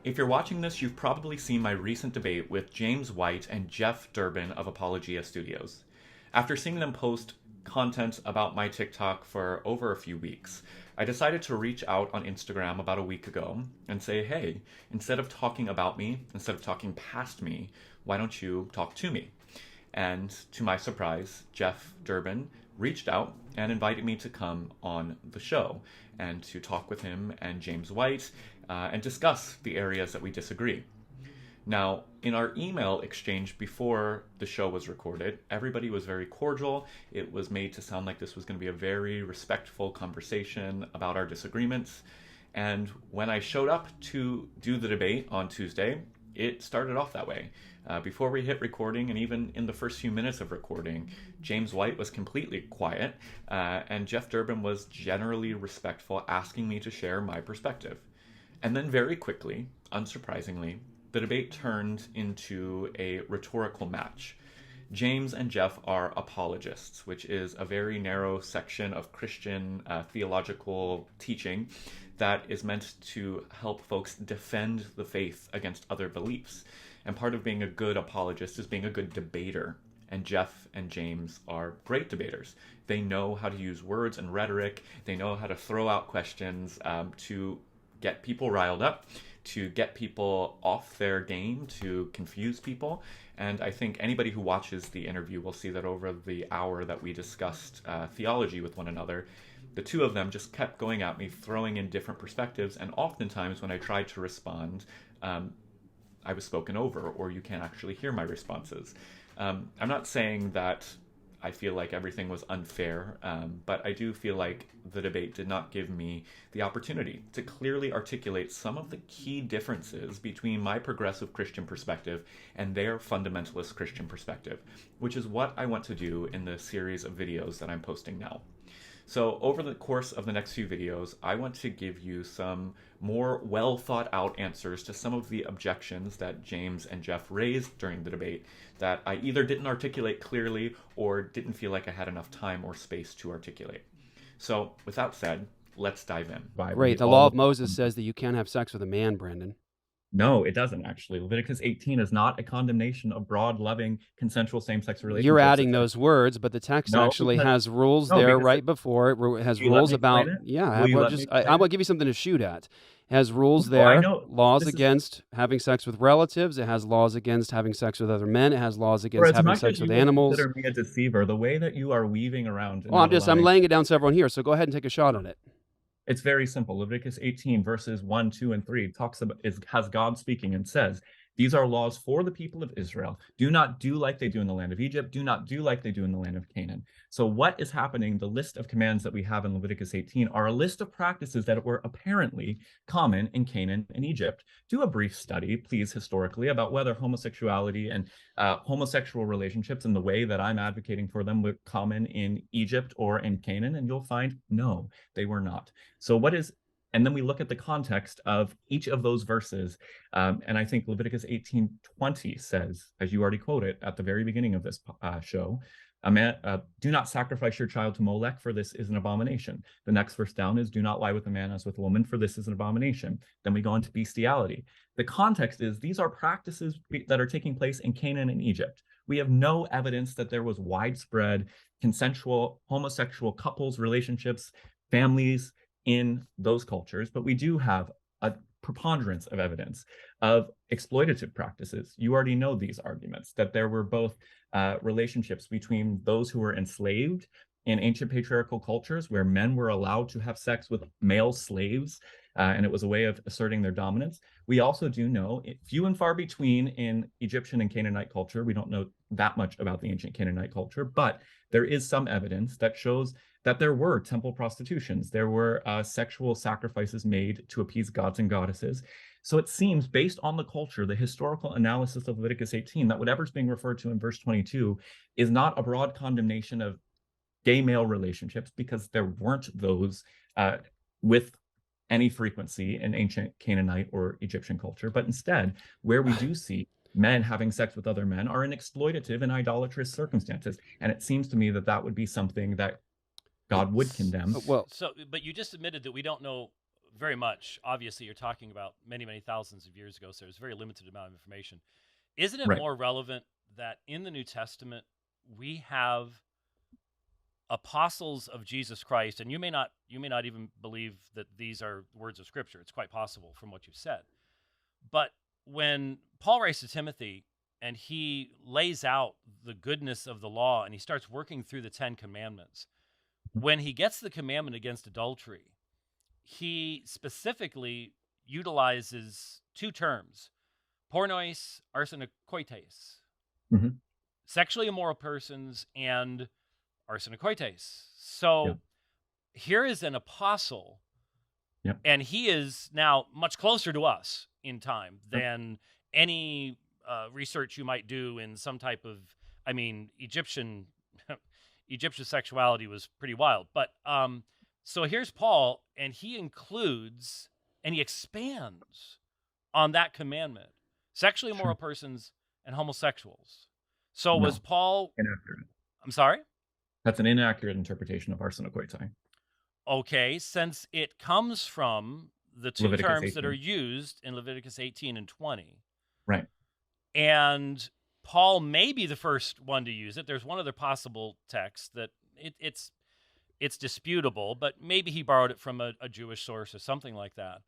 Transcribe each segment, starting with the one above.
If you're watching this, you've probably seen my recent debate with James White and Jeff Durbin of Apologia Studios. After seeing them post content about my TikTok for over a few weeks, I decided to reach out on Instagram about a week ago and say, hey, instead of talking about me, instead of talking past me, why don't you talk to me? And to my surprise, Jeff Durbin reached out and invited me to come on the show and to talk with him and James White and discuss the areas that we disagree. Now, in our email exchange before the show was recorded, everybody was very cordial. It was made to sound like this was going to be a very respectful conversation about our disagreements. And when I showed up to do the debate on Tuesday, it started off that way. Before we hit recording, and even in the first few minutes of recording, James White was completely quiet, and Jeff Durbin was generally respectful, asking me to share my perspective. And then very quickly, unsurprisingly, the debate turned into a rhetorical match. James and Jeff are apologists, which is a very narrow section of Christian theological teaching that is meant to help folks defend the faith against other beliefs. And part of being a good apologist is being a good debater. And Jeff and James are great debaters. They know how to use words and rhetoric. They know how to throw out questions to get people riled up, to get people off their game, to confuse people. And I think anybody who watches the interview will see that over the hour that we discussed theology with one another, the two of them just kept going at me, throwing in different perspectives. And oftentimes when I tried to respond, I was spoken over, or you can't actually hear my responses. I'm not saying that I feel like everything was unfair, but I do feel like the debate did not give me the opportunity to clearly articulate some of the key differences between my progressive Christian perspective and their fundamentalist Christian perspective, which is what I want to do in the series of videos that I'm posting now. So over the course of the next few videos, I want to give you some more well thought out answers to some of the objections that James and Jeff raised during the debate that I either didn't articulate clearly or didn't feel like I had enough time or space to articulate. So with that said, let's dive in. Great. The law of Moses says that you can't have sex with a man, Brandon. No, it doesn't actually. Leviticus 18 is not a condemnation of broad, loving, consensual same-sex relationships. You're adding those words, but the text actually has rules there right before it. Has rules about, I want to give you something to shoot at. It has rules there, laws against having sex with relatives. It has laws against having sex with other men. It has laws against having sex with animals. Consider me a deceiver. The way that you are weaving around. Well, I'm laying it down to everyone here, so go ahead and take a shot at it. It's very simple. Leviticus 18 verses 1, 2, and 3 has God speaking and says, these are laws for the people of Israel. Do not do like they do in the land of Egypt. Do not do like they do in the land of Canaan. So what is happening? The list of commands that we have in Leviticus 18 are a list of practices that were apparently common in Canaan and Egypt. Do a brief study, please, historically, about whether homosexuality and homosexual relationships and the way that I'm advocating for them were common in Egypt or in Canaan, and you'll find, no, they were not. So and then we look at the context of each of those verses. And I think Leviticus 18:20 says, as you already quoted at the very beginning of this show, do not sacrifice your child to Molech, for this is an abomination. The next verse down is, do not lie with a man as with a woman, for this is an abomination. Then we go into bestiality. The context is these are practices that are taking place in Canaan and Egypt. We have no evidence that there was widespread consensual homosexual couples, relationships, families in those cultures, but we do have a preponderance of evidence of exploitative practices. You already know these arguments, that there were both relationships between those who were enslaved in ancient patriarchal cultures, where men were allowed to have sex with male slaves, and it was a way of asserting their dominance. We also do know, few and far between in Egyptian and Canaanite culture, we don't know that much about the ancient Canaanite culture, but there is some evidence that shows that there were temple prostitutions. There were sexual sacrifices made to appease gods and goddesses. So it seems, based on the culture, the historical analysis of Leviticus 18, that whatever's being referred to in verse 22 is not a broad condemnation of gay male relationships, because there weren't those with any frequency in ancient Canaanite or Egyptian culture, but instead, where we do see men having sex with other men are in exploitative and idolatrous circumstances. And it seems to me that that would be something that God would condemn. But you just admitted that we don't know very much. Obviously, you're talking about many, many thousands of years ago, so there's a very limited amount of information. Isn't it more relevant that in the New Testament we have apostles of Jesus Christ, and you may not even believe that these are words of Scripture. It's quite possible from what you've said. But when Paul writes to Timothy and he lays out the goodness of the law and he starts working through the 10 Commandments, when he gets the commandment against adultery, he specifically utilizes two terms, pornois, arsenokoites, sexually immoral persons, and arsenokoites. So here is an apostle, and he is now much closer to us in time than any research you might do in some type of, Egyptian sexuality was pretty wild. But so here's Paul, and he includes and he expands on that commandment, sexually immoral persons and homosexuals. So was Paul inaccurate? I'm sorry? That's an inaccurate interpretation of arsenokoitai. Okay, since it comes from the two Leviticus terms 18. that are used in Leviticus 18 and 20. Right. And Paul may be the first one to use it. There's one other possible text that it's disputable, but maybe he borrowed it from a Jewish source or something like that.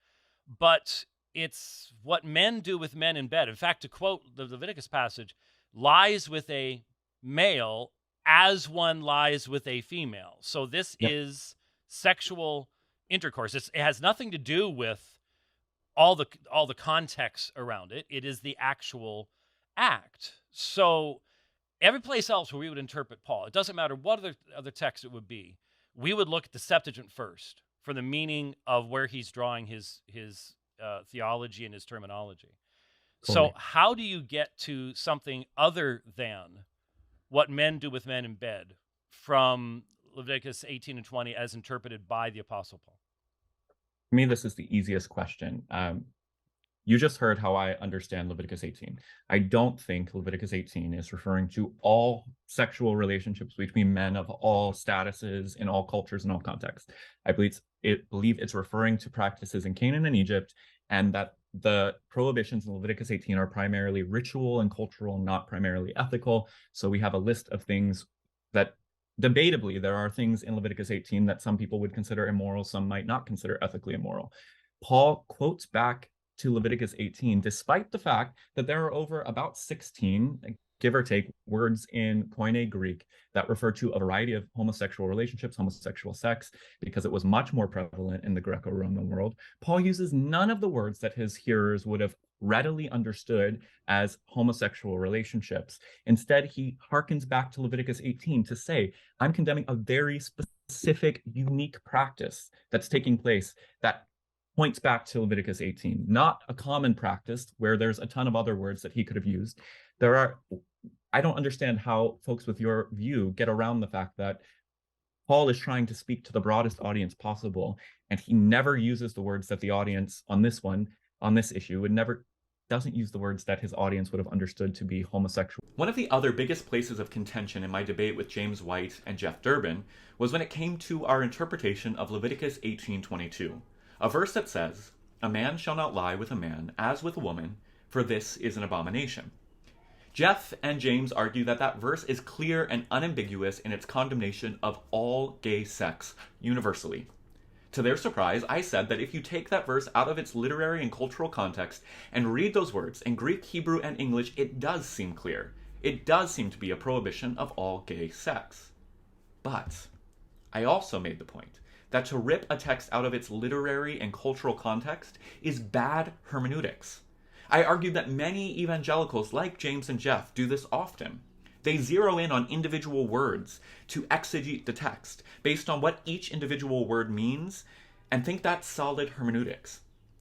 But it's what men do with men in bed. In fact, to quote the Leviticus passage, lies with a male as one lies with a female. So this is sexual intercourse. It has nothing to do with all the context around it. It is the actual act. So every place else where we would interpret Paul, it doesn't matter what other text it would be, we would look at the Septuagint first for the meaning of where he's drawing his theology and his terminology. So how do you get to something other than what men do with men in bed from Leviticus 18 and 20 as interpreted by the Apostle Paul? For me, this is the easiest question. You just heard how I understand Leviticus 18. I don't think Leviticus 18 is referring to all sexual relationships between men of all statuses, in all cultures, in all contexts. I believe it's referring to practices in Canaan and Egypt, and that the prohibitions in Leviticus 18 are primarily ritual and cultural, not primarily ethical. So we have a list of things that debatably there are things in Leviticus 18 that some people would consider immoral, some might not consider ethically immoral. Paul quotes back to Leviticus 18, despite the fact that there are over about 16, give or take, words in Koine Greek that refer to a variety of homosexual relationships, homosexual sex, because it was much more prevalent in the Greco-Roman world. Paul uses none of the words that his hearers would have readily understood as homosexual relationships. Instead, he harkens back to Leviticus 18 to say, I'm condemning a very specific, unique practice that's taking place that points back to Leviticus 18, not a common practice where there's a ton of other words that he could have used. I don't understand how folks with your view get around the fact that Paul is trying to speak to the broadest audience possible, and he never uses the words that the audience on this issue, doesn't use the words that his audience would have understood to be homosexual. One of the other biggest places of contention in my debate with James White and Jeff Durbin was when it came to our interpretation of Leviticus 18:22. A verse that says, "A man shall not lie with a man as with a woman, for this is an abomination." Jeff and James argue that that verse is clear and unambiguous in its condemnation of all gay sex, universally. To their surprise, I said that if you take that verse out of its literary and cultural context and read those words in Greek, Hebrew, and English, it does seem clear. It does seem to be a prohibition of all gay sex. But I also made the point that to rip a text out of its literary and cultural context is bad hermeneutics. I argued that many evangelicals like James and Jeff do this often. They zero in on individual words to exegete the text based on what each individual word means and think that's solid hermeneutics.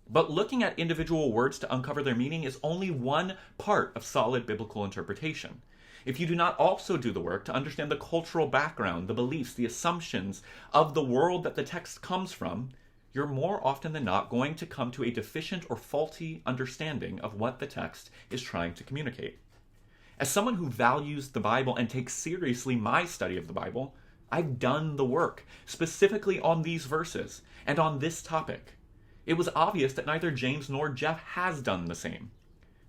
But looking at individual words to uncover their meaning is only one part of solid biblical interpretation. If you do not also do the work to understand the cultural background, the beliefs, the assumptions of the world that the text comes from, you're more often than not going to come to a deficient or faulty understanding of what the text is trying to communicate. As someone who values the Bible and takes seriously my study of the Bible, I've done the work, specifically on these verses and on this topic. It was obvious that neither James nor Jeff has done the same.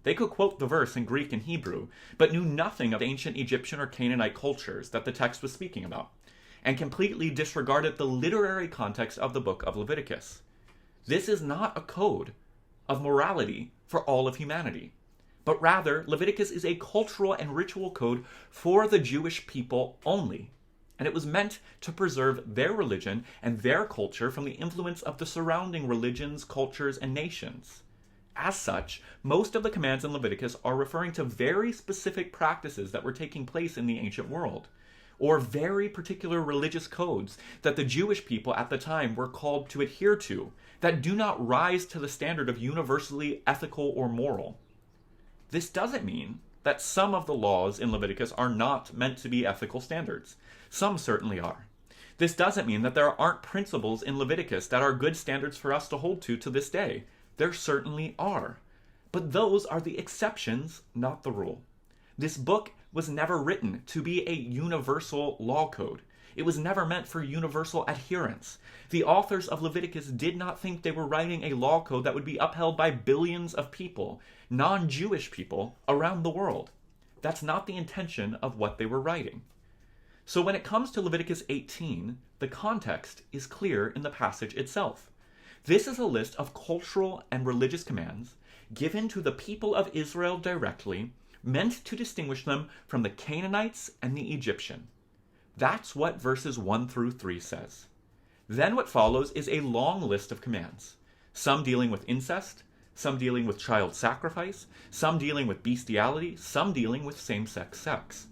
They could quote the verse in Greek and Hebrew, but knew nothing of ancient Egyptian or Canaanite cultures that the text was speaking about, and completely disregarded the literary context of the book of Leviticus. This is not a code of morality for all of humanity, but rather Leviticus is a cultural and ritual code for the Jewish people only, and it was meant to preserve their religion and their culture from the influence of the surrounding religions, cultures, and nations. As such, most of the commands in Leviticus are referring to very specific practices that were taking place in the ancient world, or very particular religious codes that the Jewish people at the time were called to adhere to, that do not rise to the standard of universally ethical or moral. This doesn't mean that some of the laws in Leviticus are not meant to be ethical standards. Some certainly are. This doesn't mean that there aren't principles in Leviticus that are good standards for us to hold to this day. There certainly are. But those are the exceptions, not the rule. This book was never written to be a universal law code. It was never meant for universal adherence. The authors of Leviticus did not think they were writing a law code that would be upheld by billions of people, non-Jewish people, around the world. That's not the intention of what they were writing. So when it comes to Leviticus 18, the context is clear in the passage itself. This is a list of cultural and religious commands given to the people of Israel directly, meant to distinguish them from the Canaanites and the Egyptian. That's what verses 1 through 3 says. Then what follows is a long list of commands, some dealing with incest, some dealing with child sacrifice, some dealing with bestiality, some dealing with same-sex sex.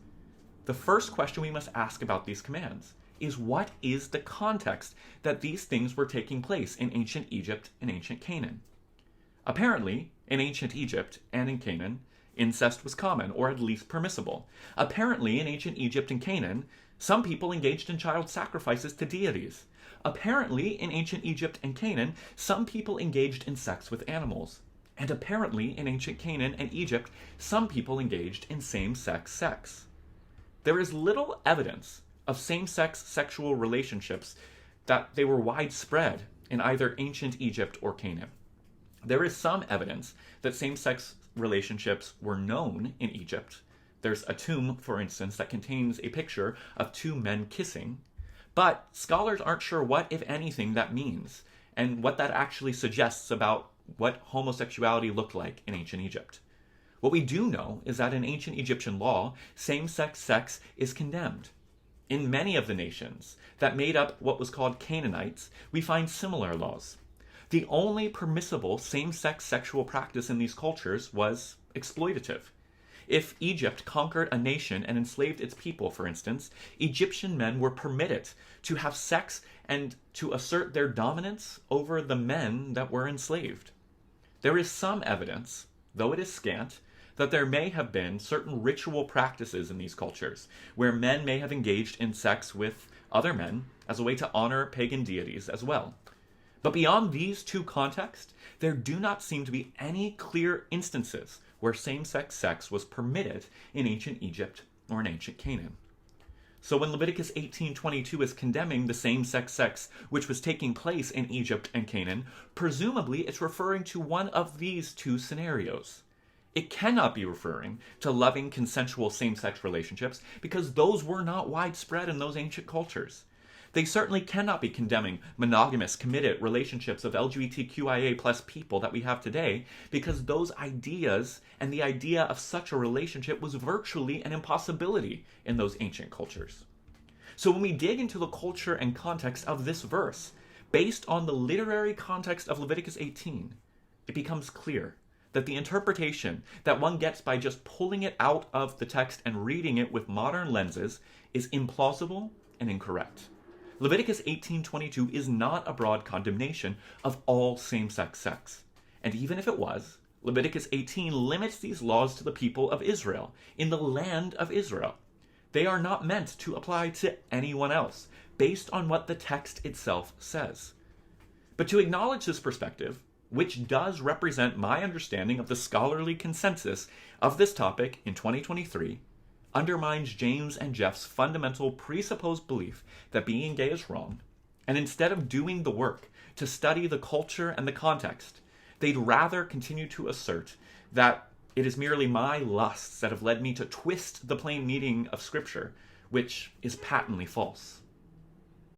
The first question we must ask about these commands is, what is the context that these things were taking place in ancient Egypt and ancient Canaan? Apparently, in ancient Egypt and in Canaan, incest was common, or at least permissible. Apparently, in ancient Egypt and Canaan, some people engaged in child sacrifices to deities. Apparently, in ancient Egypt and Canaan, some people engaged in sex with animals. And apparently, in ancient Canaan and Egypt, some people engaged in same-sex sex. There is little evidence of same-sex sexual relationships that they were widespread in either ancient Egypt or Canaan. There is some evidence that same-sex relationships were known in Egypt. There's a tomb, for instance, that contains a picture of two men kissing, but scholars aren't sure what, if anything, that means, and what that actually suggests about what homosexuality looked like in ancient Egypt. What we do know is that in ancient Egyptian law, same-sex sex is condemned. In many of the nations that made up what was called Canaanites, we find similar laws. The only permissible same-sex sexual practice in these cultures was exploitative. If Egypt conquered a nation and enslaved its people, for instance, Egyptian men were permitted to have sex and to assert their dominance over the men that were enslaved. There is some evidence, though it is scant, that there may have been certain ritual practices in these cultures, where men may have engaged in sex with other men as a way to honor pagan deities as well. But beyond these two contexts, there do not seem to be any clear instances where same-sex sex was permitted in ancient Egypt or in ancient Canaan. So when Leviticus 18:22 is condemning the same-sex sex which was taking place in Egypt and Canaan, presumably it's referring to one of these two scenarios. It cannot be referring to loving consensual same-sex relationships because those were not widespread in those ancient cultures. They certainly cannot be condemning monogamous, committed relationships of LGBTQIA plus people that we have today, because those ideas and the idea of such a relationship was virtually an impossibility in those ancient cultures. So when we dig into the culture and context of this verse, based on the literary context of Leviticus 18, it becomes clear that the interpretation that one gets by just pulling it out of the text and reading it with modern lenses is implausible and incorrect. Leviticus 18:22 is not a broad condemnation of all same-sex sex. And even if it was, Leviticus 18 limits these laws to the people of Israel, in the land of Israel. They are not meant to apply to anyone else, based on what the text itself says. But to acknowledge this perspective, which does represent my understanding of the scholarly consensus of this topic in 2023, undermines James and Jeff's fundamental presupposed belief that being gay is wrong, and instead of doing the work, to study the culture and the context. They'd rather continue to assert that it is merely my lusts that have led me to twist the plain meaning of Scripture, which is patently false.